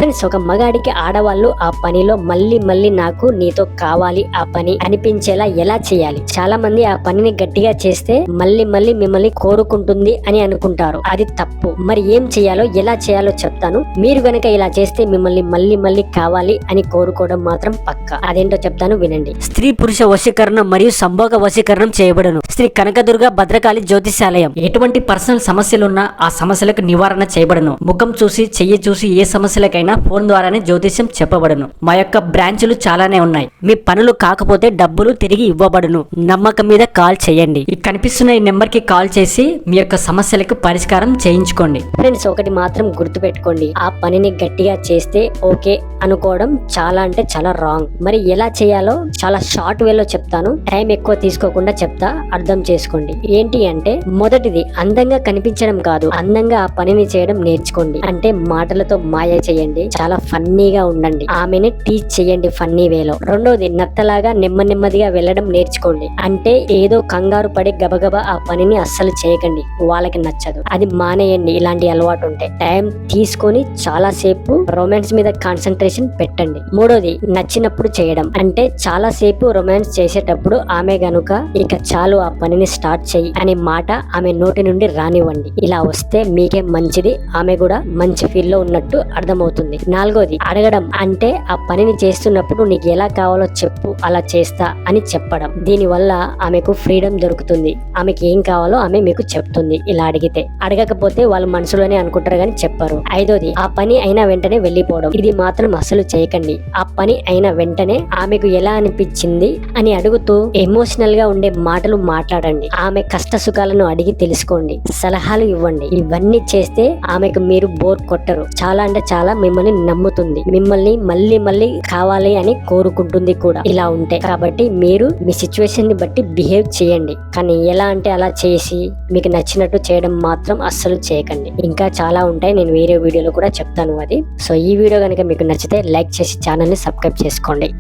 Friends, ఒక మగాడికి ఆడవాళ్ళు ఆ పనిలో మళ్ళీ మళ్ళీ నాకు నీతో కావాలి ఆ పని అనిపించేలా ఎలా చేయాలి? చాలా మంది ఆ పనిని గట్టిగా చేస్తే మళ్ళీ మళ్ళీ మిమ్మల్ని కోరుకుంటుంది అని అనుకుంటారు. అది తప్పు. మరి ఏం చేయాలో ఎలా చేయాలో చెప్తాను. మీరు గనక ఇలా చేస్తే మిమ్మల్ని మళ్ళీ మళ్ళీ కావాలి అని కోరుకోవడం మాత్రం పక్కా. అదేంటో చెప్తాను, వినండి. స్త్రీ పురుష వశీకరణ మరియు సంభోగ వశీకరణం చేయబడను. శ్రీ కనకదుర్గ భద్రకాళి జ్యోతిషాలయం. ఎటువంటి పర్సనల్ సమస్యలున్నా ఆ సమస్యలకు నివారణ చేయబడను. ముఖం చూసి చెయ్యి చూసి ఏ సమస్యలకైనా ఫోన్ ద్వారానే జ్యోతిష్యం చెప్పబడను. మా యొక్క బ్రాంచులు చాలానే ఉన్నాయి. మీ పనులు కాకపోతే డబ్బులు తిరిగి ఇవ్వబడును. నమ్మకం మీద కాల్ చేయండి. ఈ కనిపిస్తున్న ఈ నెంబర్ కి కాల్ చేసి మీ యొక్క సమస్యలకు పరిష్కారం చేయించుకోండి. ఫ్రెండ్స్, ఒకటి మాత్రం గుర్తు పెట్టుకోండి, ఆ పనిని గట్టిగా చేస్తే ఓకే అనుకోవడం చాలా అంటే చాలా రాంగ్. మరి ఎలా చేయాలో చాలా షార్ట్ వేలో చెప్తాను. టైం ఎక్కువ తీసుకోకుండా చెప్తా, అర్థం చేసుకోండి. ఏంటి అంటే, మొదటిది అందంగా కనిపించడం కాదు, అందంగా ఆ పనిని చేయడం నేర్చుకోండి. అంటే మాటలతో మాయ చేయండి, చాలా ఫన్నీగా ఉండండి, ఆమెని టీచ్ చేయండి ఫన్నీ వేలో. రెండోది, నత్తలాగా నెమ్మదిగా వెళ్ళడం నేర్చుకోండి. అంటే ఏదో కంగారు పడి గబగబా ఆ పనిని అస్సలు చేయకండి, వాళ్ళకి నచ్చదు, అది మానేయండి. ఇలాంటి అలవాటు ఉంటే టైం తీసుకొని చాలా సేపు రొమాన్స్ మీద కాన్సన్ట్రేషన్ పెట్టండి. మూడోది, నచ్చినప్పుడు చేయడం. అంటే చాలా సేపు రొమాన్స్ చేసేటప్పుడు ఆమె గనుక ఇక చాలు ఆ పనిని స్టార్ట్ చెయ్యి అనే మాట ఆమె నోటి నుండి రానివ్వండి. ఇలా వస్తే మీకే మంచిది, ఆమె కూడా మంచి ఫీల్ లో ఉన్నట్టు అర్థమవుతుంది. నాలుగోది, అడగడం. అంటే ఆ పనిని చేస్తున్నప్పుడు నీకు ఎలా కావాలో చెప్పు, అలా చేస్తా అని చెప్పడం. దీని వల్ల ఆమెకు ఫ్రీడమ్ దొరుకుతుంది. ఆమెకి ఏం కావాలో ఆమె మీకు చెప్తుంది ఇలా అడిగితే. అడగకపోతే వాళ్ళు మనసులోనే అనుకుంటారు కానీ చెప్పరు. ఐదోది, ఆ పని అయిన వెంటనే వెళ్ళిపోవడం. ఇది మాత్రం అసలు చేయకండి. ఆ పని అయిన వెంటనే ఆమెకు ఎలా అనిపించింది అని అడుగుతూ ఎమోషనల్ గా ఉండే మాటలు మాట్లాడండి. ఆమె కష్ట సుఖాలను అడిగి తెలుసుకోండి, సలహాలు ఇవ్వండి. ఇవన్నీ చేస్తే ఆమెకు మీరు బోర్ కొట్టరు. చాలా అంటే చాలా మిమ్మల్ని నమ్ముతుంది, మిమ్మల్ని మళ్ళీ మళ్ళీ కావాలి అని కోరుకుంటుంది కూడా ఇలా ఉంటే. కాబట్టి మీరు మీ సిచ్యువేషన్ ని బట్టి బిహేవ్ చేయండి, కానీ ఎలా అంటే అలా చేసి మీకు నచ్చినట్టు చేయడం మాత్రం అస్సలు చేయకండి. ఇంకా చాలా ఉంటాయి, నేను వేరే వీడియోలో కూడా చెప్తాను అది. సో ఈ వీడియో కనుక మీకు నచ్చితే లైక్ చేసి ఛానల్ ని సబ్స్క్రైబ్ చేసుకోండి.